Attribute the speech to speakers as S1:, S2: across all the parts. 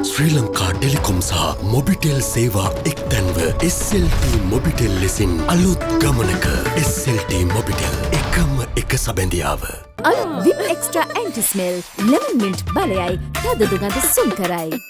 S1: ශ්‍රී Lanka Telecom සහ මොබිටෙල් සේවා එක්තැන්ව SLT Mobitel ලෙසින් අලුත් ගමනක SLT මොබිටෙල් එකම එක සබැඳියාව.
S2: අලුත් Vim extra anti smell lemon mint බලයයි තද දුගඳ සුන් කරයි.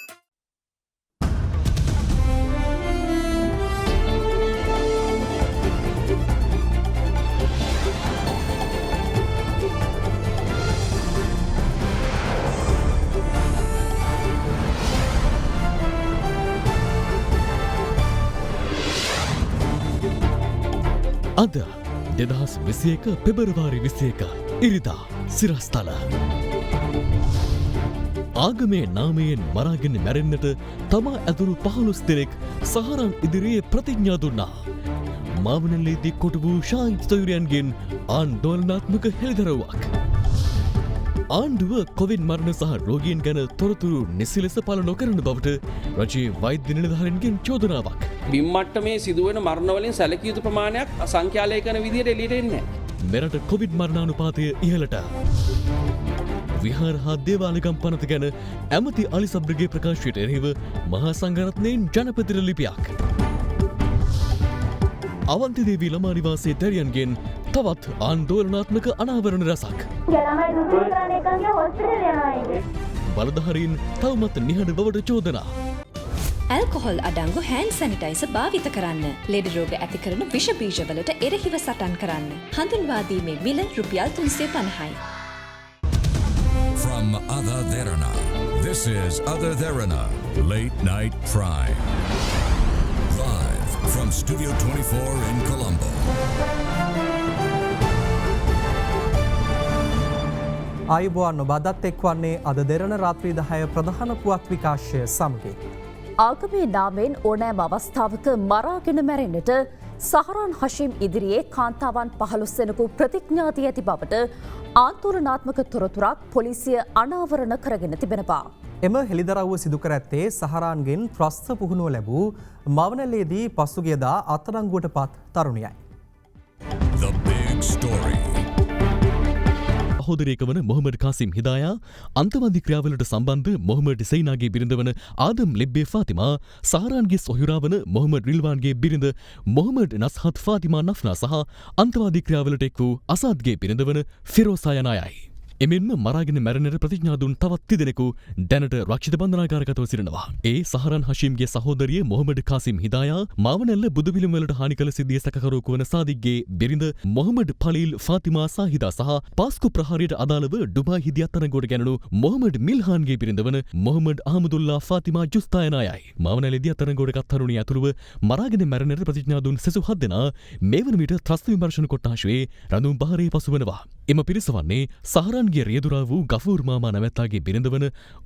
S3: අද 2021 පෙබරවාරි 21 ඉරිදා සිරස්තල ආගමේ නාමයෙන් මරාගෙන මැරෙන්නට තමා ඇතුළු 15 දෙනෙක් සහරන් ඉදිරියේ ප්‍රතිඥා දුන්නා. මාවනල්ලේදී කොට වූ ශාහිද් සොයුරියන්ගෙන් ආන්දෝලනාත්මක හෙළිදරව්වක්. ආණ්ඩුව කොවිඩ් මරණ සහ රෝගීන් ගැන තොරතුරු නිසි ලෙස පළ නොකරන බවට රජයේ වෛද්‍ය නිලධාරීන්ගෙන් චෝදනාවක්.
S4: බිම් මට්ටමේ සිදුවෙන මරණ වලින් සැලකිය යුතු ප්‍රමාණයක් සංඛ්‍යාලේඛන විදියට එළියට එන්නේ නැහැ.
S3: මෙරට කොවිඩ් මරණානුපාතය ඉහළට. විහාර හා දේවාලගම් පනත ගැන ඇමති අලි සබ්රගේ ප්‍රකාශයට එරෙහිව මහා සංඝරත්නයෙන් ජනපතිර ලිපියක්. අවන්ති දේවී ළමා නිවාසයේ දැරියන්ගෙන් තවත් ආන්දෝලනාත්මක අනාවරණ රැසක්. බලධාරීන් තවමත් නිහඬ බවට චෝදනා.
S2: ඇල්කොහොල් අඩංගු හෑන්ඩ් සැනිටයිසර් භාවිත කරන්න. ලෙඩ රෝග ඇති කරන විෂ බීජවලට එරෙහිව සටන් කරන්න. හඳුන්වා දීමේ මිල රුපියල් 350යි.
S5: From Ada Derana, this is Ada Derana, Late Night Prime. Live from Studio 24 in Colombo.
S6: ආයුබෝවන් ඔබ අදත් එක්වන්නේ අද දෙරණ රාත්‍රී 10 ප්‍රධාන පුවත් විකාශය සමගින්.
S2: ආගමේ නාමයෙන් ඕනෑම අවස්ථාවක මරාගෙන මැරෙන්නට සහරන් හෂීම් ඉදිරියේ කාන්තාවන් 15 දෙනෙකු ප්‍රතිඥා දී ඇති බවට ආන්දෝලනාත්මක තොරතුරක් පොලිසිය අනාවරණ කරගෙන තිබෙනවා.
S6: එම හෙළිදරව්ව සිදු කර ඇත්තේ සහරාන්ගෙන් ප්‍රස්ත පුහුණුව ලැබූ මවනල්ලේදී පසුගියදා අත්අඩංගුවට පත් තරුණියයි.
S5: The big story.
S3: සහෝදරයෙක් වන මොහමඩ් කාසිම් හිදායා අන්තවාදී ක්‍රියාවලට සම්බන්ධ මොහමඩ් සයිනාගේ බිරිඳ වන ආදම් ලෙබ්බේ ෆාතිමා සහරාන්ගේ සොහොයුරා වන මොහමඩ් රිල්වාන්ගේ බිරිඳ මොහමඩ් නස්හත් ෆාතිමා නෆ්නා සහ අන්තවාදී ක්‍රියාවලට එක් වූ අසාද්ගේ බිරිඳ වන ෆිරෝසා යන අයයි. එමෙන්ම මරාගෙන මැරෙන්නට ප්‍රතිඥා දුන් තවත් තිදෙනෙකු දැනට රක්ෂිත බන්ධනාගාරගතව සිටිනවා. ඒ සහරන් හෂීම්ගේ සහෝදරිය මොහමඩ් කාසිම් හිදායා මාවනැල්ල බුදුපිළිම වලට හානි කළ සිද්ධිය සැකකරුවෙකු වන සාදික්ගේ බිරිඳ මොහමඩ් පලීල් ෆාතිමා සාහිදා සහ පාස්කු ප්‍රහාරයට අදාළව ඩුබායි හිදී අත්අඩංගුවට ගැනුණු මොහමඩ් මිල්හාන්ගේ බිරිඳ වන මොහමඩ් අහමදුල්ලා ෆාතිමා ජුස්තා යන අයයි. මාවනැල්ලේදී අත්අඩංගුවට ගත් තරුණිය ඇතුළුව මරාගෙන මැරෙන්නට ප්‍රතිඥා දුන් සෙසු 7 දෙනා මේ වන විට ත්‍රස්ත විමර්ශන කොට්ටාශයේ රඳුන් බහරේ පසුවනවා. එම පිරිස වන්නේ සහරන්ගේ රියදුරා වූ ගෆූර් මාමා නැමැත්තාගේ බිරිඳ වන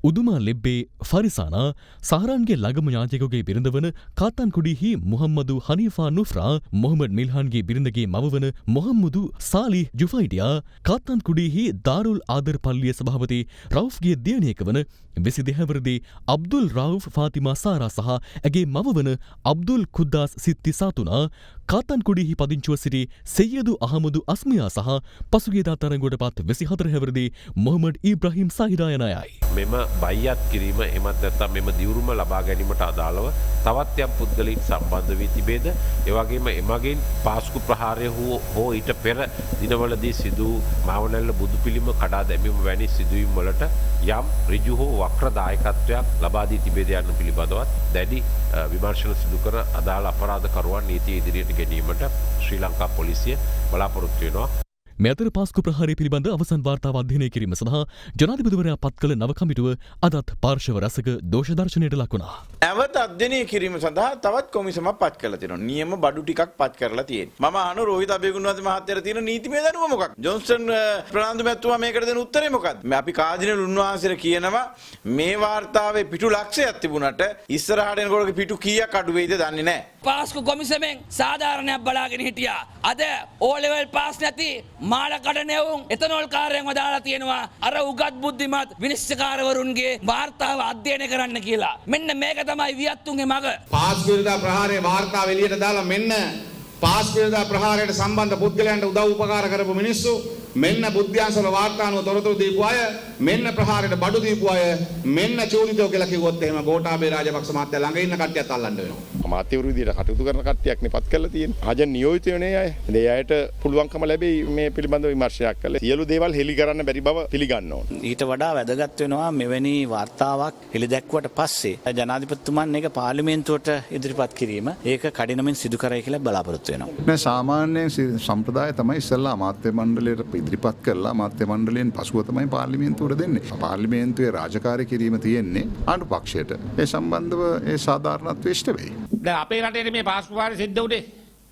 S3: උදුමා ලෙබ්බේ ෆරිසානා, සහරන්ගේ ළඟම ඥාතියෙකුගේ බිරිඳ වන කාතන්කුඩිහි මුහම්මදු හනීෆා නුෆ්රා, මොහමඩ් මිල්හාන්ගේ බිරිඳගේ මව වන මොහම්මුදු සාලිහ් ජුෆයිඩියා, කාතන්කුඩිහි දාරුල් ආදර් පල්ලිය සභාපති රවුෆ්ගේ දියණියක වන 22 වරදී අබ්දුල් රවුෆ් ෆාතිමා සාරා සහ ඇගේ මව වන අබ්දුල් කුද්දාස් සිත්ති සාතුනා, කාතන්කුඩිහි පදිංචිව සිටි සෙය්යදු අහමදු අස්මියා සහ පසුගියදා තරඟුවට පත් 24 හැවිරිදි මොහමඩ් ඉබ්‍රහීම් සාහිදා යන අයයි.
S7: මෙම බයියත් කිරීම එමත් නැත්නම් මෙම දියුරුම ලබා ගැනීමට අදාළව තවත් යම් පුද්ගලයන් සම්බන්ධ වී තිබේද? ඒ වගේම එමගින් පාස්කු ප්‍රහාරය හෝ ඊට පෙර දිනවලදී සිදු මාවනැල්ල බුදුපිළිම කඩා දැමීම වැනි සිදුවීම් වලට යම් ඍජු හෝ වක්‍ර දායකත්වයක් ලබා දී තිබේද යන්න පිළිබඳවත් දැඩි විමර්ශන සිදු කර අදාළ අපරාධකරුවන් නීතිය ඉදිරියට ගෙනීමට ශ්‍රී ලංකා පොලිසිය බලාපොරොත්තු වෙනවා.
S3: මේ අතර පාස්කු ප්‍රහාරය පිළිබඳ අවසන් වාර්තාව අධ්‍යයනය කිරීම සඳහා ජනාධිපතිවරයා පත් කළ නව කමිටුව අදත් පාර්ශව රැසක දෝෂ දර්ශනයට ලක් වුණා.
S8: ඇවත අධ්‍යයනය කිරීම සඳහා තවත් කොමිසමක් පත් කරලා තියෙනවා. නියම බඩු ටිකක් පත් කරලා තියෙනවා. මම අහන රෝහිත අබේගුණවර්ධන මහත්තයාට තියෙන නීතිමය දැනුම මොකක්ද? ජොන්සන් ප්‍රනාන්දු මැතිතුමා මේකට දෙන උත්තරේ මොකක්ද? අපි කාදිනල් උන්වහන්සේට කියනවා මේ වාර්තාවේ පිටු ලක්ෂයක් තිබුණට ඉස්සරහට එනකොට පිටු කීයක් අඩු වෙයිද දන්නේ නැහැ.
S9: පාස්කු කොමිසමෙන් සාධාරණයක් බලාගෙන හිටියා. අද ඕ ලෙවල් පාස් නැති මාළ කඩනෙවුන් එතනෝල් කාර්යයන්ව දාලා තියෙනවා අර උගත් බුද්ධිමත් විනිශ්චයකාරවරුන්ගේ වාර්තාව අධ්‍යයනය කරන්න කියලා. මෙන්න මේක තමයි වියත්තුන්ගේ මග.
S10: පාස්කු විරෝධ ප්‍රහාරයේ වාර්තාව එළියට දාලා මෙන්න පාස්කු විරෝධ ප්‍රහාරයට සම්බන්ධ පුද්ගලයන්ට උදව් උපකාර කරපු මිනිස්සු මෙන්න බුද්ධ්‍යංශවල වාර්තානුව තොරතුරු දීපු අය, මෙන්න ප්‍රහාරයට බඩු දීපු අය, මෙන්න චෝදිතෝ කියලා කිව්වොත් එහෙම ගෝඨාභය රාජපක්ෂ මහත්තයා ළඟ ඉන්න කට්ටියත් අල්ලන්න වෙනවා.
S11: අමාත්‍යවරු විදියට කටයුතු කරන කට්ටියක් නිපත් කරලා තියෙනවා. ආජන් නියෝජිතයෝනේ අය. ඒ අයට පුළුවන්කම ලැබෙයි මේ පිළිබඳව විමර්ශනයක් කළා. සියලු දේවල් හෙලි කරන්න බැරි බව පිළිගන්න ඕන.
S12: ඊට වඩා වැදගත් වෙනවා මෙවැනි වාර්තාවක් හෙළිදැක්වුවට පස්සේ ජනාධිපතිතුමන් මේක පාර්ලිමේන්තුවට ඉදිරිපත් කිරීම ඒක කඩිනමින් සිදු කරයි කියලා බලාපොරොත්තු වෙනවා.
S13: නෑ සාමාන්‍යයෙන් සම්ප්‍රදාය තමයි ඉස්සෙල්ලා අමාත්‍ය මණ්ඩලයට ඉදිරිපත් කරලා අමාත්‍ය මණ්ඩලයෙන් පසුව තමයි පාර්ලිමේන්තුවට දෙන්නේ. පාර්ලිමේන්තුවේ රාජකාරී කිරීම තියෙන්නේ ආණ්ඩු පක්ෂයට. ඒ සම්බන්ධව ඒ සාධාරණත්වය ඉෂ්ට වෙයි.
S10: දැන් අපේ රටේ මේ පාස්කු වාරේ සිද්ධ වුණේ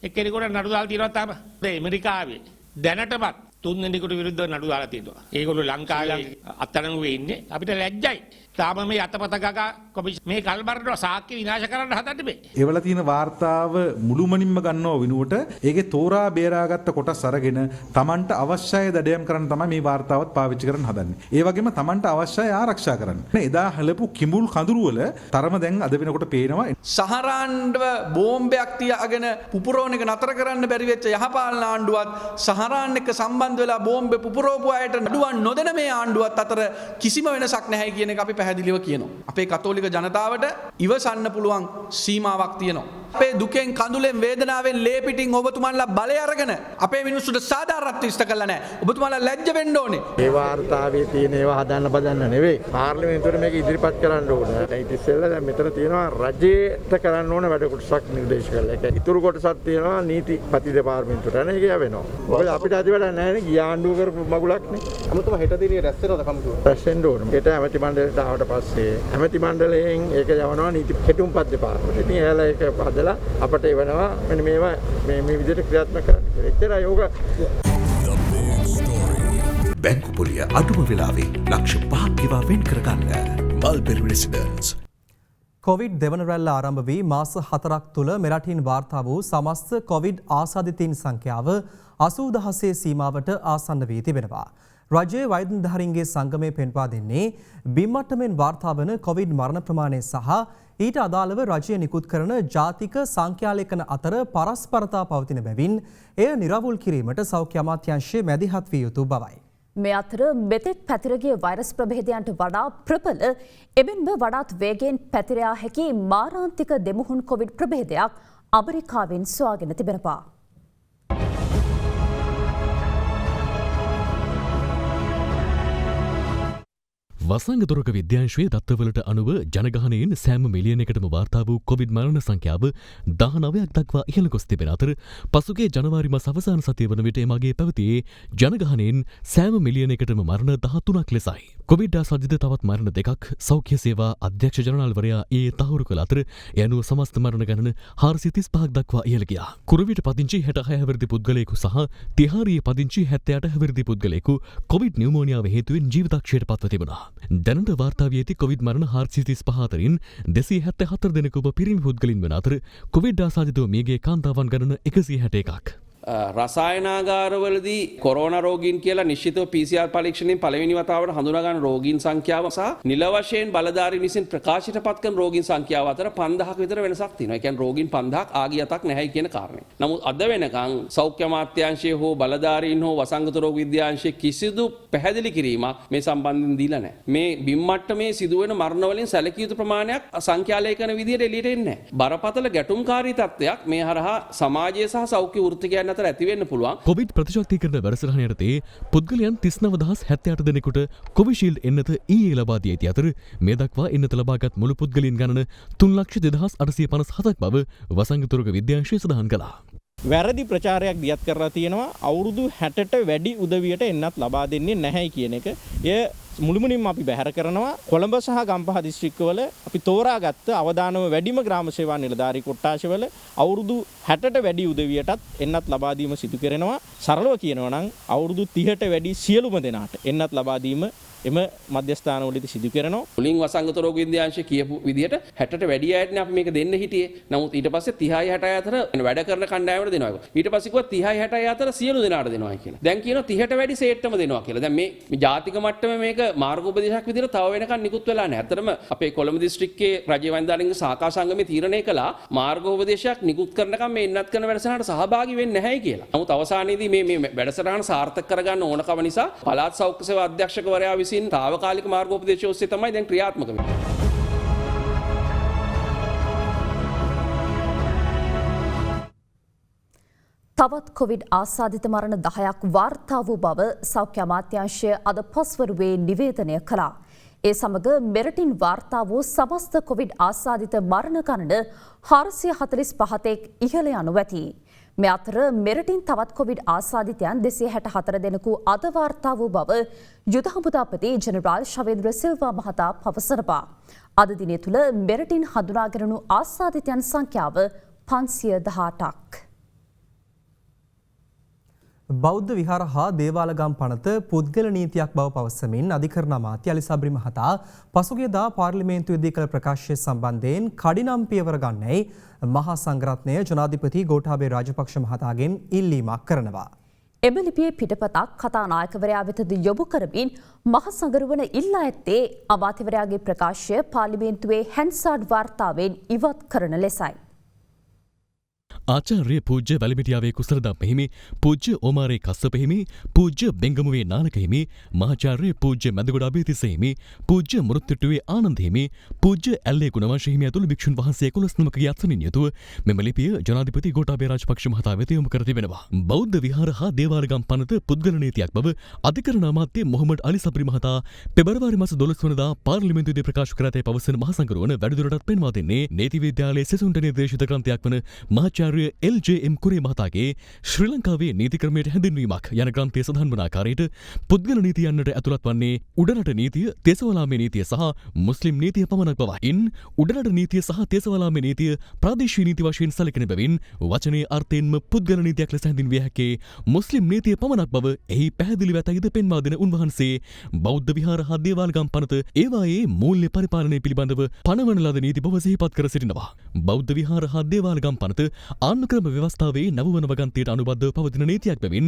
S10: එක්කෙනෙකුට නඩු දාලා තියෙනවා තාම. දැන් ඇමරිකාවේ දැනටමත් 3 දෙනෙකුට විරුද්ධව නඩු දාලා තියෙනවා. ඒගොල්ලෝ ලංකාවේ අත්අඩංගුවේ ඉන්නේ. අපිට ලැජ්ජයි. තාම මේ අතපත ගගා කොමිෂන් මේ කල්බරට සාක්ෂි විනාශ කරන්න හදන්නේ මේ.
S14: ඒවල තියෙන වාර්තාව මුළුමනින්ම ගන්නව විනුවට ඒකේ තෝරා බේරාගත්ත කොටස් අරගෙන Tamanට අවශ්‍යය දඩයම් කරන්න තමයි මේ වාර්තාවත් පාවිච්චි කරන්න හදන්නේ. ඒ වගේම Tamanට අවශ්‍යය ආරක්ෂා කරන්න. එදා හලපු කිඹුල් කඳුරු වල තරම දැන් අද වෙනකොට පේනවා.
S15: සහරාන්ව බෝම්බයක් තියාගෙන පුපුරෝන එක නතර කරන්න බැරි වෙච්ච යහපාලන ආණ්ඩුවත් සහරාන් එක්ක සම්බන්ධ වෙලා බෝම්බේ පුපුරෝපු අයට නඩුවක් නොදෙන මේ ආණ්ඩුවත් අතර කිසිම වෙනසක් නැහැ කියන එක අපි පැහැදිලිව කියනවා. අපේ කතෝලික ජනතාවට ඉවසන්න පුළුවන් සීමාවක් තියෙනවා. අපේ දුකෙන් කඳුලෙන් වේදනාවෙන් ලේ පිටින් ඔබතුමන්ලා බලය අරගෙන අපේ මිනිස්සුන්ට සාධාරණත්වය ඉෂ්ට කළා නැහැ. ඔබතුමන්ලා ලැජ්ජ වෙන්න ඕනේ.
S16: ඒ වාර්තාවේ තියෙන ඒවා හදන්න බදන්න නෙවෙයි. පාර්ලිමේන්තුවේ මේක ඉදිරිපත් කරන්න ඕනේ. ඊට ඉස්සෙල්ලා දැන් මෙතන තියෙනවා රජයට කරන්න ඕන වැඩ කොටසක් නිර්දේශ කරලා. ඒක ඉතුරු කොටසක් තියෙනවා නීතිපති දෙපාර්තමේන්තුවට. අනේ ඒක යවෙනවා. මොකද අපිට අද වැඩ නැහැ නේ ගිය ආණ්ඩුව කරපු මගුලක් නේ. අමුතුම හෙට දිනේ රැස් වෙනවද කමිටුව? රැස් වෙන්න ඕනේ. හෙට ඇමති මණ්ඩලයට ආවට පස්සේ ඇමති මණ්ඩලයෙන් ඒක යවනවා නීති කෙටුම්පත් දෙපාර්තමේන්තුවට. ඉතින් එයාලා ඒක හදලා අපට එවනවා මෙන්න මේවා මේ විදිහට ක්‍රියාත්මක කරන්න. එච්චරයි යෝග.
S1: බැංකු පොලිය අඩුම වෙලාවේ ලක්ෂ 5ක් ගෙවා වෙන් කරගන්න. Mulberry residence.
S6: කොවිඩ් දෙවන රැල්ල ආරම්භ වී මාස 4ක් තුළ මෙරටින් වාර්තා වූ සමස්ත කොවිඩ් ආසාදිතයින් සංඛ්‍යාව 80000 සීමාවට ආසන්න වී තිබෙනවා. රජයේ වෛද්‍ය නිලධාරීන්ගේ සංගමය පෙන්වා දෙන්නේ බිම්මට්ටමෙන් වාර්තා වන කොවිඩ් මරණ ප්‍රමාණය සහ ඊට අදාළව රජය නිකුත් කරන ජාතික සංඛ්‍යාලේඛන අතර පරස්පරතා පවතින බැවින් එය නිරවුල් කිරීමට සෞඛ්‍ය අමාත්‍යාංශය මැදිහත් විය යුතු බවයි.
S2: මේ අතර මෙතෙක් පැතිරගිය වෛරස් ප්‍රභේදයන්ට වඩා ප්‍රබල එමෙන්ම වඩාත් වේගයෙන් පැතිරයා හැකි මාරාන්තික දෙමුහුන් කොවිඩ් ප්‍රභේදයක් ඇමරිකාවෙන් සොයාගෙන තිබෙනවා.
S3: වසංගතොරක විද්‍යාංශයේ දත්තවලට අනුව ජනගහනයෙන් සෑම මිලියනකටම වාර්තා වූ කොවිඩ් මරණ සංඛ්‍යාව 19ක් දක්වා ඉහළ ගොස් තිබෙන අතර පසුගිය ජනවාරි මාස අවසාන සතිය වන විට එමගේ පැවතියේ ජනගහනයෙන් සෑම මිලියනකටම මරණ 13ක් ලෙසයි. කොවිඩ් ආසාදිත තවත් මරණ දෙකක් සෞඛ්‍ය සේවා අධ්‍යක්ෂ ජනරාල්වරයා තහවුරු කළ අතර ඒ අනුව සමස්ත මරණ ගණන 435ක් දක්වා ඉහළ ගියා. කුරුවිට පදිංචි 66 හැවිරිදි පුද්ගලයෙකු සහ තිහාරියේ පදිංචි 78 හැවිරිදි පුද්ගලයෙකු කොවිඩ් නියුමෝනියාව හේතුවෙන් ජීවිතක්ෂයට පත්ව තිබුණා. දැනට වාර්තා වී ඇති කොවිඩ් මරණ 435 අතරින් 274 දෙනෙකුව පිරිමි පුද්ගලින් වන අතර කොවිඩ් ආසාදිතව මියගිය කාන්තාවන් ගණන 161ක්.
S4: රසායනාගාරවලදී කොරෝනා රෝගීන් කියලා නිශ්චිතව PCR පරීක්ෂණයෙන් පළවෙනි වතාවට හඳුනා ගන්න රෝගීන් සංඛ්‍යාව සහ නිල වශයෙන් බලධාරීන් විසින් ප්‍රකාශයට පත් කරන රෝගීන් සංඛ්‍යාව අතර 5000ක විතර වෙනසක් තියෙනවා. ඒ කියන්නේ රෝගීන් 5000ක් ආගියතක් නැහැ කියන කාරණේ. නමුත් අද වෙනකන් සෞඛ්‍ය අමාත්‍යාංශයේ හෝ බලධාරීන් හෝ වසංගත රෝග විද්‍යාංශයේ කිසිදු පැහැදිලි කිරීමක් මේ සම්බන්ධයෙන් දීලා නැහැ. මේ බිම් මට්ටමේ සිදුවෙන මරණ වලින් සැලකිය යුතු ප්‍රමාණයක් සංඛ්‍යාලේඛන විදියට එළියට එන්නේ නැහැ. බරපතල ගැටුම්කාරී තත්ත්වයක් මේ හරහා සමාජය සහ සෞඛ්‍ය වෘත්තිකයන් අතර ඇති වෙන්න පුළුවන්.
S3: කොවිඩ් ප්‍රතිශක්තිකරණ වැඩසටහන යටතේ පුද්ගලයන් 39068 දෙනෙකුට කොවිෂීල්ඩ් එන්නත ඊයේ ලබා දී ඇති අතර මේ දක්වා එන්නත ලබාගත් මුළු පුද්ගලයන් ගණන 3,2857ක් බව වසංගත රෝග විද්‍යාංශය සඳහන් කළා.
S17: වැරදි ප්‍රචාරයක් දියත් කරලා තියෙනවා අවුරුදු 60ට වැඩි උදවියට එන්නත් ලබා දෙන්නේ නැහැ කියන එක. එය මුළුමනින්ම අපි බැහැර කරනවා. කොළඹ සහ ගම්පහ දිස්ත්‍රික්කවල අපි තෝරාගත්ත අවදානම වැඩිම ග්‍රාම සේවා නිලධාරී කොට්ටාශවල අවුරුදු 60ට වැඩි උදවියටත් එන්නත් ලබා දීම සිදු කරනවා. සරලව කියනවා නම් අවුරුදු 30ට වැඩි සියලුම දෙනාට එන්නත් ලබා දීම එම මධ්‍යස්ථානවලදී සිදු කරනවා.
S4: මුලින් වසංගත රෝග විද්‍යාංශය කියපු විදිහට 60ට වැඩි අයටනේ අපි මේක දෙන්න හිටියේ. නමුත් ඊට පස්සේ 30යි 60යි අතර වැඩ කරන කණ්ඩායමට දෙනවා. ඊට පස්සේ කිව්වා 30යි 60යි අතර සියලු දෙනාට දෙනවා කියලා. දැන් කියනවා 30ට වැඩි සේට්ටම දෙනවා කියලා. දැන් මේ ජාතික මට්ටමේ මේක මාර්ගෝපදේශයක් විදිහට තව වෙනකන් නිකුත් වෙලා නැහැ. ඇත්තටම අපේ කොළඹ දිස්ත්‍රික්කයේ රජයේ වන්දාලින්ගේ සාකා සංගමේ තීරණය කළා මාර්ගෝපදේශයක් නිකුත් කරනකම් මේ එන්නත් කරන වැඩසටහනට සහභාගී වෙන්නේ නැහැයි කියලා. නමුත් අවසානයේදී මේ වැඩසටහන සාර්ථක කරගන්න ඕනකම නිසා පළාත් සෞඛ්‍ය සේවා අධ්‍යක්ෂකවරයා විසින් తాවකාලික මාර්ගෝපදේශය ඔස්සේ තමයි දැන් ක්‍රියාත්මක වෙන්නේ.
S2: තවත් කොවිඩ් ආසාදිත මරණ 10ක් වාර්තා වූ බව සෞඛ්‍ය අමාත්‍යාංශය අද පස්වරුවේ නිවේදනය කළා. ඒ සමග මෙරටින් වාර්තා වූ සමස්ත කොවිඩ් ආසාදිත මරණ ගණන 445ක් ඉහළ යනු ඇති. මේ අතර මෙරටින් තවත් කොවිඩ් ආසාදිතයන් 264 දෙනෙකු අද වාර්තා වූ බව යුද හමුදාපති ජෙනරාල් ශවේන්ද්‍ර සිල්වා මහතා පවසනවා. අද දිනය තුළ මෙරටින් හඳුනාගැනුණු ආසාදිතයන් සංඛ්‍යාව 518ක්.
S6: බෞද්ධ විහාර හා දේවාලගම් පනත පුද්ගල නීතියක් බව පවසමින් අධිකරණ අමාත්‍ය අලි සබ්රි මහතා පසුගියදා පාර්ලිමේන්තුවේදී කළ ප්‍රකාශය සම්බන්ධයෙන් කඩිනම් පියවර ගන්නයි මහා සංඝරත්නය ජනාධිපති ගෝඨාභය රාජපක්ෂ මහතාගෙන් ඉල්ලීමක් කරනවා.
S2: එම ලිපියේ පිටපතක් කතානායකවරයා වෙතද යොමු කරමින් මහ සංගරුවන ඉල්ලා ඇත්තේ අමාත්‍යවරයාගේ ප්‍රකාශය පාර්ලිමේන්තුවේ හැන්සාඩ් වාර්තාවෙන් ඉවත් කරන ලෙසයි.
S3: ආචාර්ය පූජ්‍ය වැලිමිටියාවේ කුසලදම් හිමි, පූජ්‍ය ඕමාරේ කස්සප හිමි, පූජ්‍ය බෙංගමුවේ නානක හිමි, මහාචාර්ය පූජ්‍ය මැදගොඩ අබේතිස්ස හිමි, පූජ්‍ය මුරුත්තිට්ටුවේ ආනන්ද හිමි, පූජ්‍ය ඇල්ලේ ගුණවංශ හිමි ඇතුළු භික්ෂුන් වහන්සේ 11 අත්සනින් යුතුව මෙම ලිපිය ජනාධිපති ගෝඨාභය රාජපක්ෂ මහතා වෙත යොමු කර තිබෙනවා. බෞද්ධ විහාර හා දේවාලගම් පනත පුද්ගල නීතියක් බව අධිකරණ අමාත්‍ය මොහොමඩ් අලි සබ්රි මහතා පෙබරවාරි මාස 12 වනදා පාර්ලිමේන්තුවේදී ප්‍රකාශ කර ඇතැයි පවසන මහ සංගරුවන වැඩිදුරටත් පෙන්වා දෙන්නේ නීති විද්‍යාලයේ සිසුන්ට නිර්දේශිත ග්‍රන්ථයක් වන මහාචාර්ය LJM කුරේ මහතාගේ ශ්‍රී ලංකාවේ නීති ක්‍රමයට හැඳින්වීමක් යන ග්‍රන්ථයේ සඳහන් වන ආකාරයට පුද්ගල නීති යන්නට ඇතුළත් වන්නේ උඩරට නීතිය, තේසවලාමේ නීතිය සහ මුස්ලිම් නීතිය පමණක් බවයි. ඉන් උඩරට නීතිය සහ තේසවලාමේ නීතිය ප්‍රාදේශීය නීති වශයෙන් සැලකෙන බැවින් වචනේ අර්ථයෙන්ම පුද්ගල නීතියක් ලෙස හැඳින්විය හැකි මුස්ලිම් නීතිය පමණක් බව එහි පැහැදිලිව ඇතයිද පෙන්වා දෙන උන්වහන්සේ බෞද්ධ විහාර හා දේවාලගම් පනත ඒවායේ මූල්‍ය පරිපාලනය පිළිබඳව පනවන ලද නීති බව සිහිපත් කර සිටිනවා. බෞද්ධ විහාර හා දේවාලගම් පනත ආණ්ඩුක්‍රම ව්‍යවස්ථාවේ නවවන වගන්තියට අනුබද්ධව පවතින නීතියක් බැවින්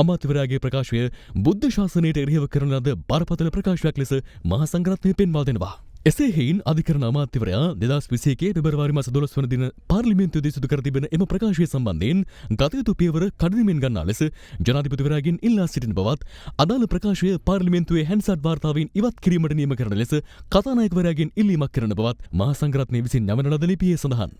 S3: අමාත්‍යවරයාගේ ප්‍රකාශය බුද්ධ ශාසනයට එරෙහිව කරන ලද බරපතල ප්‍රකාශයක් ලෙස මහා සංඝරත්නය පෙන්වා දෙනවා. එසේ හේයින් අධිකරණ අමාත්‍යවරයා 2021 පෙබරවාරි මාස 12 වන දින පාර්ලිමේන්තුවේදී සිදු කර තිබෙන එම ප්‍රකාශය සම්බන්ධයෙන් ගත යුතු පියවර කඩිනමින් ගන්නා ලෙස ජනාධිපතිවරයාගෙන් ඉල්ලා සිටින බවත් අදාළ ප්‍රකාශය පාර්ලිමේන්තුවේ හැන්සාඩ් වාර්තාවෙන් ඉවත් කිරීමට නියම කරන ලෙස කතානායකවරයාගෙන් ඉල්ලීමක් කරන බවත් මහා සංඝරත්නය විසින් නැවන ලද ලිපියේ සඳහන්.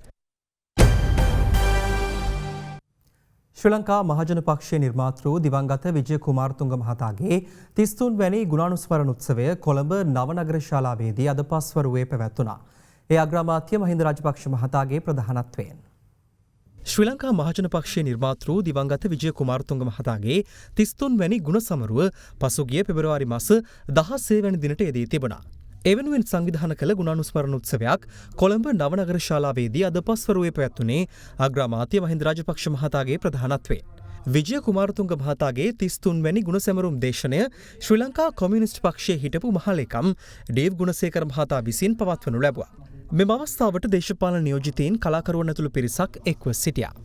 S6: ශ්‍රී ලංකා මහජන පක්ෂයේ නිර්මාතෘ දිවංගත විජය කුමාරතුංග මහතාගේ 33 වැනි ගුණානුස්මරණ උත්සවය කොළඹ නවනගර ශාලාවේදී අද පස්වරුවේ පැවැත්වුණා. ඒ අග්‍රාමාත්‍ය මහින්ද රාජපක්ෂ මහතාගේ ප්‍රධානත්වයෙන්. ශ්‍රී ලංකා මහජන පක්ෂයේ නිර්මාතෘ දිවංගත විජය කුමාරතුංග මහතාගේ 33 වැනි ගුණ සමරුව පසුගිය පෙබරවාරි මාස 16 වැනි දිනට යෙදී තිබුණා. එවෙනුවෙන් සංවිධාන කළ ගුණානුස්මරණ උත්සවයක් කොළඹ නවනගර ශාලාවේදී අද පස්වරුවේ පැවැත්වුණේ අග්‍රාමාත්‍ය මහින්ද රාජපක්ෂ මහතාගේ ප්‍රධානත්වයෙන්. විජය කුමාරතුංග මහතාගේ 33 වැනි ගුණ සැමරුම් දේශනය ශ්‍රී ලංකා කොමියුනිස්ට් පක්ෂයේ හිටපු මහලේකම් ඩේව් ගුණසේකර මහතා විසින් පවත්වනු ලැබුවා. මෙම අවස්ථාවට දේශපාලන නියෝජිතයින් කලාකරුවන් ඇතුළු පිරිසක් එක්ව සිටියා.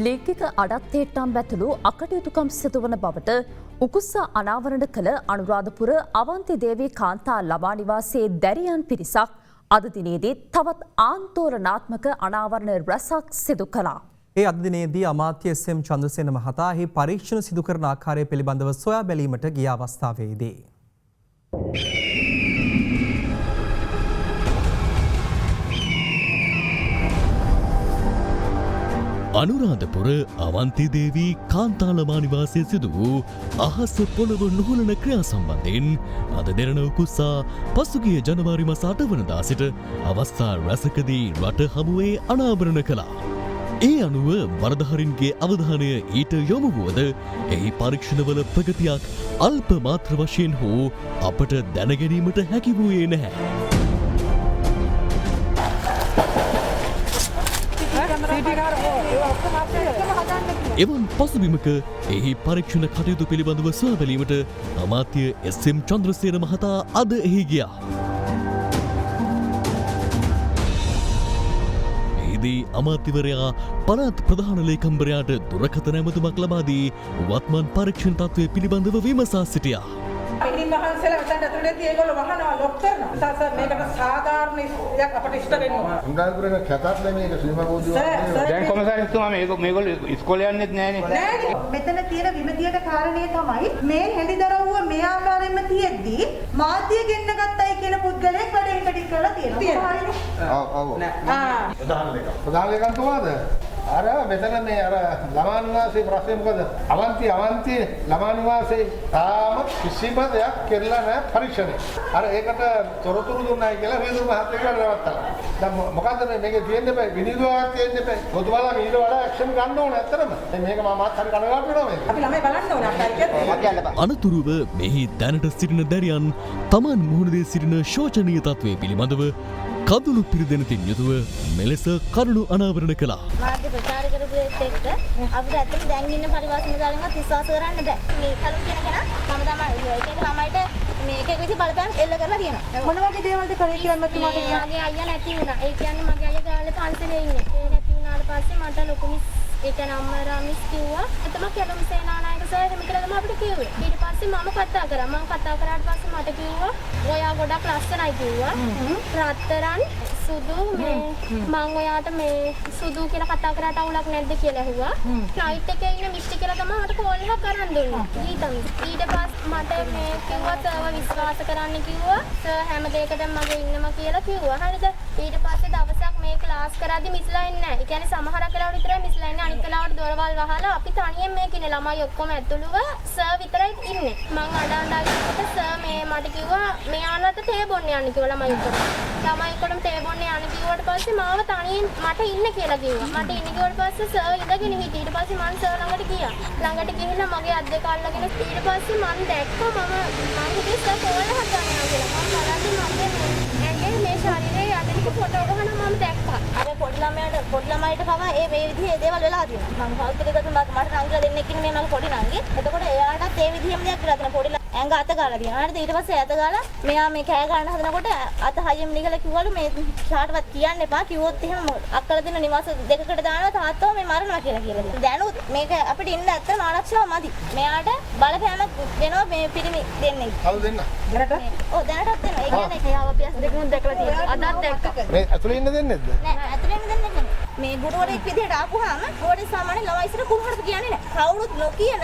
S2: ලේඛික අඩත්තේට්ටම් බැතුළු අකටයුතුකම් සිදුවන බවට උකුස්ස අනාවරණ කළ අනුරාධපුර අවන්ති දේවී කාන්තා ළමා නිවාසයේ දැරියන් පිරිසක් අද දිනේදී තවත් ආන්දෝලනාත්මක අනාවරණ රැසක් සිදු කළා.
S6: ඒ අද දිනේදී අමාත්‍ය එස්.එම්. චන්ද්‍රසේන මහතා එහි පරීක්ෂණ සිදු කරන ආකාරය පිළිබඳව සොයා බැලීමට ගිය අවස්ථාවේදී
S3: අනුරාධපුර අවන්ති දේවී කාන්තාලමා නිවාසයේ සිදු වූ අහස පොළව නුහුලන ක්‍රියා සම්බන්ධයෙන් අද දෙරණ උකුස්සා පසුගිය ජනවාරි මාස 8 වනදා සිට අවස්ථා රැසකදී රට හමුවේ අනාවරණ කළා. ඒ අනුව වරදහරින්ගේ අවධානය ඊට යොමු වුවද එහි පරීක්ෂණවල ප්‍රගතියක් අල්ප මාත්‍ර වශයෙන් හෝ අපට දැනගැනීමට හැකි වූයේ නැහැ. එවන් පසුබිමක එහි පරීක්ෂණ කටයුතු පිළිබඳව සොයා බැලීමට අමාත්‍ය එස්.එම්. චන්ද්‍රසේන මහතා අද එහි ගියා. එහිදී අමාත්‍යවරයා පළාත් ප්‍රධාන ලේකම්වරයාට දුරකථන ඇමතුමක් ලබා දී වත්මන් පරීක්ෂණ තත්ත්වය පිළිබඳව විමසා සිටියා.
S18: පිටින් වහන්සේලා උසන් ඇතුළේදී ඒගොල්ලෝ වහනවා ලොක් කරනවා. සාස මේකට සාධාරණ ඉස්යක් අපිට ඉෂ්ට වෙන්න ඕන.
S19: උන්දාල්පුරේ කතාත් නෙමෙයි ශ්‍රීමා බෝධිය. දැන් කොමසාරිස්තුමා මේගොල්ලෝ ඉස්කෝලේ යන්නෙත් නෑනේ.
S18: නෑනේ. මෙතන තියෙන විමතියට කාරණේ තමයි මේ හෙලිදරව්ව මේ ආකාරයෙන්ම තියෙද්දී මාධ්‍ය ගෙන්න ගත්තයි කියන පුද්ගලයෙක් වැඩ එකට කරලා තියෙනවා.
S19: ඔව්. ප්‍රධාන ලේකම්තුමාද? අර මෙතන මේ අර ළමා නිවාසයේ ප්‍රශ්නේ මොකද? අවන්ති ළමා නිවාසයේ තාම කිසිම දෙයක් කෙරලා නැහැ පරීක්ෂණය. අර ඒකට තොරතුරු දුන්නයි කියලා රියදුරු මහත්තයා නවත්තලා. දැන් මොකද්ද මේකේ තියෙන්නේ බෑ විනිවිදයක් තියෙන්නේ බෑ. පොදුමාලා ඊට වඩා ඇක්ෂන් ගන්න ඕනේ ඇත්තටම. මේක මමත් හරි කනගාටු වෙනවා මේක.
S18: අපි ළමයි බලන්න ඕනේ අපිට.
S3: අනතුරුව මෙහි දැනට සිටින දැරියන් තමන් මුහුණදී සිටින ශෝචනීය තත්ත්වය පිළිබඳව කඳුළු පිරිදෙනතින් යුතුව මෙලෙස කරුණු අනාවරණ කළා.
S20: මාධ්‍ය ප්‍රචාර කරපු ඒත් එක්ක අපිට ඇත්තට දැන් ඉන්න පරිවාස මුදාලෙන්වත් විශ්වාස කරන්න බෑ. මේ කලුම් කියන කෙනා මම තමයි එක ළමයිට මේ එක විදිහ බලපෑම් එල්ල කරලා තියෙනවා. මොන වගේ දේවල්ද කරේ කියලා මතුමාට කියනවා. මගේ අයියා නැති වුණා. ඒ කියන්නේ මගේ අයියා ගාලේ පන්සලේ ඉන්නේ. ඒ නැති වුණාට පස්සේ මට ලොකු ඒ කියන්නේ අම්මා රාමිස් කිව්වා. එතම කැලුම් සේනානායක සර් එහෙම කියලා තමයි අපිට කිව්වේ. ඊට පස්සේ මම කතා කරා. මම කතා කරාට පස්සේ මට කිව්වා ඔයා ගොඩක් ලස්සනයි කිව්වා. රත්තරන් සුදු මේ මම ඔයාට මේ සුදු කියලා කතා කරාට අවුලක් නැද්ද කියලා ඇහුවා. ෆ්ලයිට් එකේ ඉන්න මිස්ටි කියලා තමයි මට කෝල් එකක් කරන් දුන්නා. ඊට පස්සේ මට මේ කිව්වා සර්ව විශ්වාස කරන්න කිව්වා. සර් හැම දෙයකටම මගේ ඉන්නවා කියලා කිව්වා. හරිද? ඊට පස්සේ දවසක් මේ ක්ලාස් කරද්දි මිස්ලා ඉන්නේ නැහැ. ඒ කියන්නේ සමහරක් වෙලාවට විතරයි මිස්ලා ඉන්නේ. අනිත් වෙලාවට දොරවල් වහලා අපි තනියෙන් මේක ඉන්නේ ළමයි ඔක්කොම ඇතුළුව සර් විතරයි ඉන්නේ. මං අඬ සර් මේ මට කිව්වා මෙයාලට තේ බොන්න යන්න කිව්වා ළමයි ඔක්කොම. ළමයි ඔක්කොම තේ බොන්න යන්න කිව්වට පස්සේ මාව තනියෙන් මට ඉන්න කියලා කිව්වා. මට ඉන්න කිව්වට පස්සේ සර් ඉඳගෙන හිටියේ. ඊට පස්සේ මං සර් ළඟට ගියා. ළඟට ගිහිල්ලා මගේ අත් දෙක අල්ලගෙන ඊට පස්සේ මං දැක්කා මම හිතේ සර් කෝල් එකක් ගන්නවා කියලා. මං බලද්දි මගේ ඇඟේ මේ ශරීරයේ යටික ෆොටෝ ගහන මම දැක්කා. අර පොඩි ළමයිට තමයි මේ විදිහේ දේවල් වෙලා තියෙනවා. මං කල්පනා කරා මට නංගිලා දෙන්නෙක් ඉන්නේ මේ මගේ පොඩි නංගි. එතකොට එයාටත් ඒ විදිහෙම දෙයක් කියලා තියෙනවා. පොඩි ඇඟ අත ගාලා තියෙනවා. හරිද? ඊට පස්සේ අත ගාලා මෙයා මේ කෑ ගන්න හදනකොට අත හයියෙන් නිකලා කිව්වලු මේ කාටවත් කියන්න එපා. කිව්වොත් එහෙම අක්කලා දෙන නිවාස දෙකකට දානවා තාත්තව මේ මරනවා කියලා. දැනුත් මේක අපිට ඉන්න ඇත්තම ආරක්ෂාව මදි. මෙයාට බලපෑමක් දෙනවා මේ පිරිමි දෙන්නේ.
S19: කවුද දෙන්න?
S18: දැනට? ඔව් දැනටත් දෙනවා. ඒ කියන්නේ එයාව අපි අස් දෙකම දැකලා තියෙනවා. අදත් දැක්කා.
S19: මේ ඇතුලේ ඉන්න දෙන්නේ නැද්ද?
S20: නෑ ඇතුලේ ඉන්න දෙන්නේ නැහැ. මේ ගුරුවරයෙක් විදිහට ආපුවාම ගෝඩේ සාමාන්‍ය ළමයි ඉස්සර කුණුහරුප කියන්නේ නැහැ. කවුරුත් නොකියන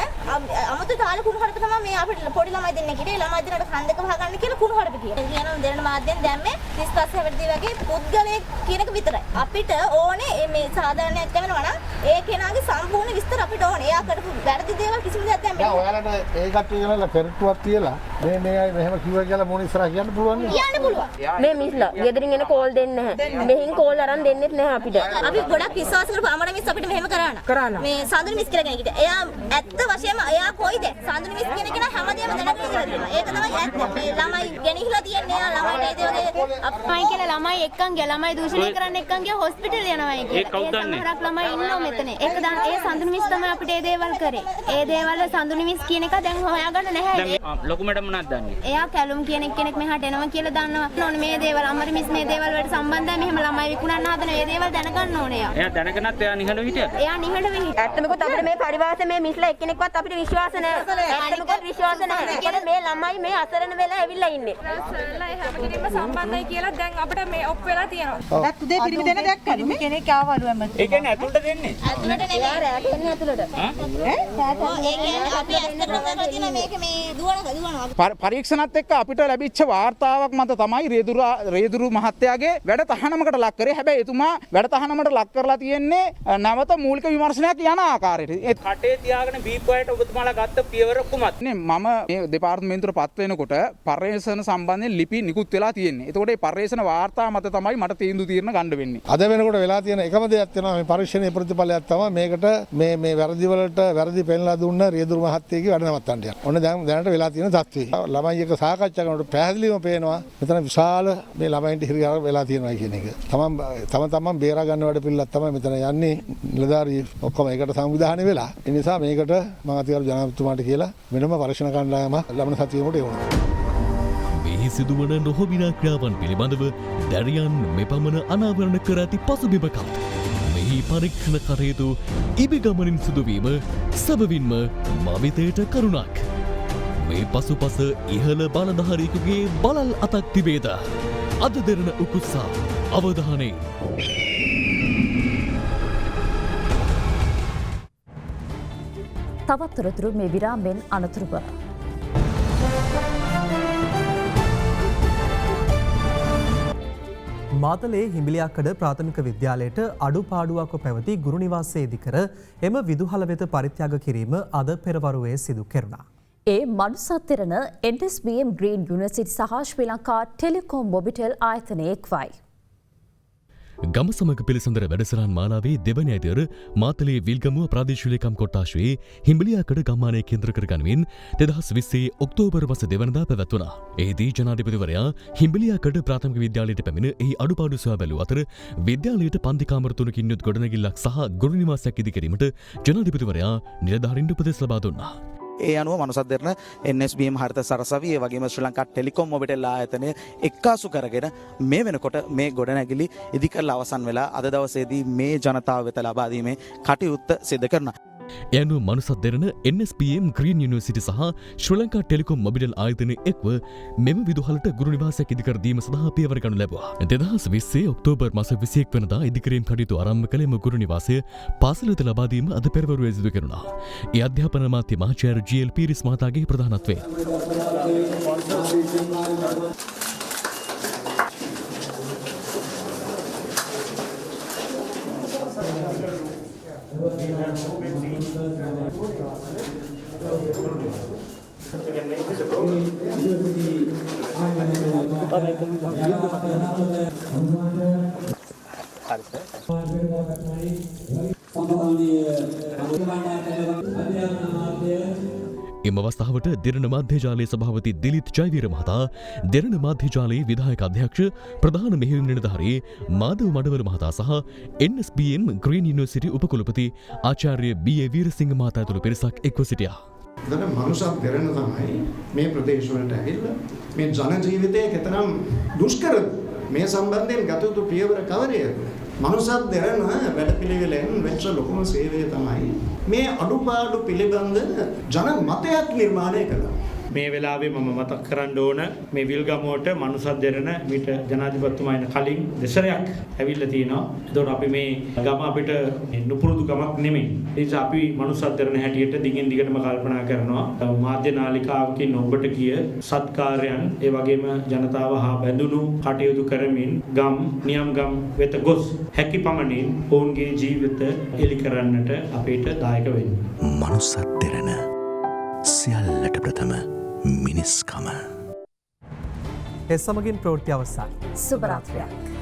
S20: අමුතු තාල කුණුහරුප තමයි මේ අපිට පොඩි ළමයි දෙන්නේ කියේ ළමයි දෙන්නට කන් දෙක වහගන්න කියලා කුණුහරුප කියනවා. කියනවා දෙරණ මාධ්‍යෙන් දැම්මේ 35 හැවිරිදි වගේ පුද්ගලයෙක් කියන එක විතරයි. අපිට ඕනේ මේ සාධාරණයක් වෙනවා නම් ඒ කෙනාගේ සම්පූර්ණ විස්තර අපිට ඕනේ. එයා කරපු වැරදි දේවල් කිසිම දෙයක් දැන්
S19: දැන් ඔයාලට ඒ කට්ටිය කරලා පෙරටුවක් තියලා මේ මෙහෙම කිව්වා කියලා මොන ඉස්සරහ කියන්න පුළුවන් නේ?
S20: කියන්න පුළුවන්. මේ මිස්ලා ගෙදරින් එන කෝල් දෙන්නේ නැහැ. මෙහින් කෝල් අරන් දෙන්නෙත් නැහැ අපිට. අපි ගොඩක් විශ්වාස කරපු අමර මිස් අපිට මෙහෙම කරාන. මේ සඳුනි මිස් කියලා කෙනෙක් හිටියා. එයා ඇත්ත වශයෙන්ම එයා කොයිද? සඳුනි මිස් කියන කෙනා හැමදේම දැනගෙන ඉඳලා තියෙනවා. ඒක තමයි ඇත්ත. මේ ළමයි ගෙනිහිලා තියන්නේ. එයා ළමයිට ඒ වගේ අප්පයි කියලා ළමයි එක්කන් ගියා. ළමයි දූෂණය කරන්න එක්කන් ගියා හොස්පිටල් යනවායි කියලා. ඒ කවුද දන්නේ? සමහරක් ළමයි ඉන්නවා මෙතන. ඒක දැන් ඒ සඳුනි මිස් තමයි අපිට ඒ දේවල් කරේ. ඒ දේවල් සඳුනි මිස් කියන එක දැන් හොයාගන්න නැහැ.
S21: ලොකු මැඩම් මොනවද දන්නේ?
S20: එයා කැලුම් කියන කෙනෙක් මෙහාට එනවා කියලා දන්නවා. ඕනේ මේ දේවල් අමර මිස් මේ දේවල් වලට සම්බන්ධයි. මෙහෙම ළමයි විකුණන්න හදන මේ දේවල් දැනගන්න ඕනේ එයා.
S21: එයා දැනගෙනත් එයා නිහඬව හිටියද?
S20: එයා නිහඬව හිටියා. ඇත්තමකොත් අපිට මේ පරිවාසයේ මේ මිස්ලා එක්කෙනෙක්වත් අපිට විශ්වාස නැහැ. ඇත්තමකොත් විශ්වාස නැහැ. මොකද මේ ළමයි මේ අසරණ වෙලා ඇවිල්ලා ඉන්නේ. සර්ලා හැම කෙනෙක්ම සම්බන්ධයි කියලා දැන් අපිට මේ ඔප් වෙලා තියෙනවා. දැන් උදේ පිරිමි දෙන්න දැක්කද මේ? කෙනෙක් ආවලු හැමතිස්සෙම.
S21: ඒ කියන්නේ ඇතුළට දෙන්නේ?
S20: ඇතුළට නෙමෙයි. එයා රැට එන්නේ ඇතුළට. ඒ කියන්නේ අපි ඇත්තටම කරලා තියෙන මේක මේ දුවනවා.
S22: පරීක්ෂණත් එක්ක අපිට ලැබිච්ච වාර්තාවක් මත තමයි රේදුරු මහත්තයාගේ වැඩ තහනමකට ලක් කරේ. හැබැයි එතුමා වැඩ තහනමකට ලක් කරලා තියෙන්නේ නැවත මූලික විමර්ශනයක් යන ආකාරයට. ඒ
S21: කටේ තියාගෙන බීප්වයට ඔබතුමාලා ගත්ත පියවර කුමක්ද?
S22: මම මේ දෙපාර්තමේන්තුවට පත් වෙනකොට පර්යේෂණ සම්බන්ධයෙන් ලිපි නිකුත් වෙලා තියෙන්නේ. එතකොට මේ පර්යේෂණ වාර්තා මත තමයි මට තීන්දුව తీරන ගන්න වෙන්නේ.
S19: අද වෙනකොට වෙලා තියෙන එකම දෙයක් තියෙනවා මේ පරීක්ෂණයේ ප්‍රතිඵලයක් තමයි මේකට මේ වැරදි වලට වැරදි පෙන්ලා දුන්න රියදුරු මහත්තයගේ වැඩ නවත්තන්න යන. ඔන්න දැනට වෙලා තියෙන තත්ත්වය. ළමයි එක සාකච්ඡා කරනකොට පැහැදිලිවම පේනවා මෙතන විශාල මේ ළමයින්ට හිරියාර වෙලා තියෙනවා කියන එක. තමන් බේරා ගන්න වැඩ පිළිලක් තමයි මෙතන යන්නේ. නිලධාරී ඔක්කොම ඒකට සංවිධානය වෙලා. ඒ නිසා මේකට මම අතිගරු ජනාධිපතිතුමාට කියලා වෙනම පරීක්ෂණ කණ්ඩායමක් ලබන සතියේකට එවනවා.
S3: මෙහි සිදුවන නොහොබිනා ක්‍රියාවන් පිළිබඳව දැරියන් මෙපමණ අනාවරණ කර ඇති පසුබිමකත් මෙහි පරීක්ෂණ කටයුතු ඉබිගමනින් සිදුවීම සැබවින්ම මවිතයට කරුණක්. මේ පසුපස ඉහළ බලධාරීකුගේ බලල් අතක් තිබේද? අද දෙරණ උකුස්සා අවධානයේ.
S2: තවත් තොරතුරු මේ විරාමෙන් අනතුරුව.
S6: මාතලේ හිඹිලියාකඩ ප්‍රාථමික විද්‍යාලයට අඩුපාඩුවක් පැවති ගුරු නිවාසයේදී කර එම විදුහල වෙත පරිත්‍යාග කිරීම අද පෙරවරුවේ සිදු කෙරුණා.
S2: ඒ මනුසත්තරන NSBM ග්‍රීන් යුනිවර්සිටි සහ ශ්‍රී ලංකා ටෙලිකොම් මොබිටෙල් ආයතනයේ එක්වයි.
S3: ගම සමග පිළිසඳර වැඩසටහන් මාලාවේ දෙවන අදියර මාතලේ විල්ගමුව ප්‍රාදේශීය ලේකම් කොට්ටාශයේ හිඹිලියාකඩ ගම්මානය කේන්ද්‍ර කරගනිමින් 2020 ඔක්තෝබර් මාස 2 වෙනිදා පැවැත්වුණා. එහිදී ජනාධිපතිවරයා හිඹිලියාකඩ ප්‍රාථමික විද්‍යාලයට පැමිණ එහි අඩුපාඩු සොයා බැලූ අතර විද්‍යාලයට පන්ති කාමර 3කින් යුත් ගොඩනැගිල්ලක් සහ ගුරු නිවාසයක් ඉදි කිරීමට ජනාධිපතිවරයා නිලධාරීන්ට උපදෙස් ලබා දුන්නා.
S12: ඒ අනුව මනුසත්දරන NSBM හරිත සරසවි ඒ වගේම ශ්‍රී ලංකා ටෙලිකොම් මොබිටෙල් ආයතනය එක්කාසු කරගෙන මේ වෙනකොට මේ ගොඩනැගිලි ඉදි කරලා අවසන් වෙලා අද දවසේදී මේ ජනතාව වෙත ලබා දීමේ කටයුත්ත සිදු කරනවා.
S3: එයනු මනුසත් දෙරන NSPM ග්‍රීන් යුනිවර්සිටි සහ ශ්‍රී ලංකා ටෙලිකොම් මොබිටෙල් ආයතනය එක්ව මෙම විදුහලට ගුරු නිවාසයක් ඉදිකර දීම සඳහා පියවර ගනු ලැබුවා. 2020 ඔක්තෝබර් මාස 21 වෙනිදා ඉදිකිරීම කටයුතු ආරම්භ කළ එම ගුරු නිවාසය පාසල වෙත ලබා දීම අද පෙරවරුවේ සිදු කෙරුණා. ඒ අධ්‍යාපන අමාත්‍ය මහාචාර්ය GL පීරිස් මහතාගේ ප්‍රධානත්වයෙන් එම අවස්ථාවට දෙරණ මාධ්‍යජාලයේ සභාපති දිලිත් ජයවීර මහතා, දෙරණ මාධ්‍යජාලයේ විධායක අධ්‍යක්ෂ ප්‍රධාන මෙහෙයුම් නිලධාරී මාධව මඩවල මහතා සහ NSBM ග්‍රීන් යුනිවර්සිටි උපකුලපති ආචාර්ය B.A. වීරසිංහ මහතා ඇතුළු පිරිසක් එක්ව සිටියා.
S5: දැන් මනුසත් දෙරණ තමයි මේ ප්‍රදේශවලට ඇවිල්ලා මේ ජන ජීවිතයේ කෙතරම් දුෂ්කරද මේ සම්බන්ධයෙන් ගත යුතු පියවර කවරේද? මනුසත් දෙරණ වැඩපිළිවෙලෙන් වෙච්ච ලොකුම සේවය තමයි මේ අඩුපාඩු පිළිබඳ ජන මතයක් නිර්මාණය කළා.
S21: මේ වෙලාවේ මම මතක් කරන්න ඕන මේ විල්ගමුවට මනුසත් දෙරණ මිට ජනාධිපතිතුමා එන කලින් දෙසරයක් ඇවිල්ලා තිනවා. ඒතකොට අපි මේ ගම අපිට නුපුරුදු ගමක් නෙමෙයි. ඒ නිසා අපි මනුසත් දෙරණ හැටියට දිගින් දිගටම කල්පනා කරනවා. මාධ්‍ය නාලිකාවකින් ඔබට ගිය සත්කාරයන් ඒ වගේම ජනතාව හා බැඳුණු කටයුතු කරමින් ගම් නියම් ගම් වෙත ගොස් හැකි පමණින් ඔවුන්ගේ ජීවිත එලි කරන්නට අපිට දායක වෙන්න.
S1: මනුසත් දෙරණ සියල්ලට ප්‍රථම මිනිස්කම.
S6: එස් සමගින් ප්‍රවෘත්ති අවසන්.
S2: සුබ රාත්‍රියක්.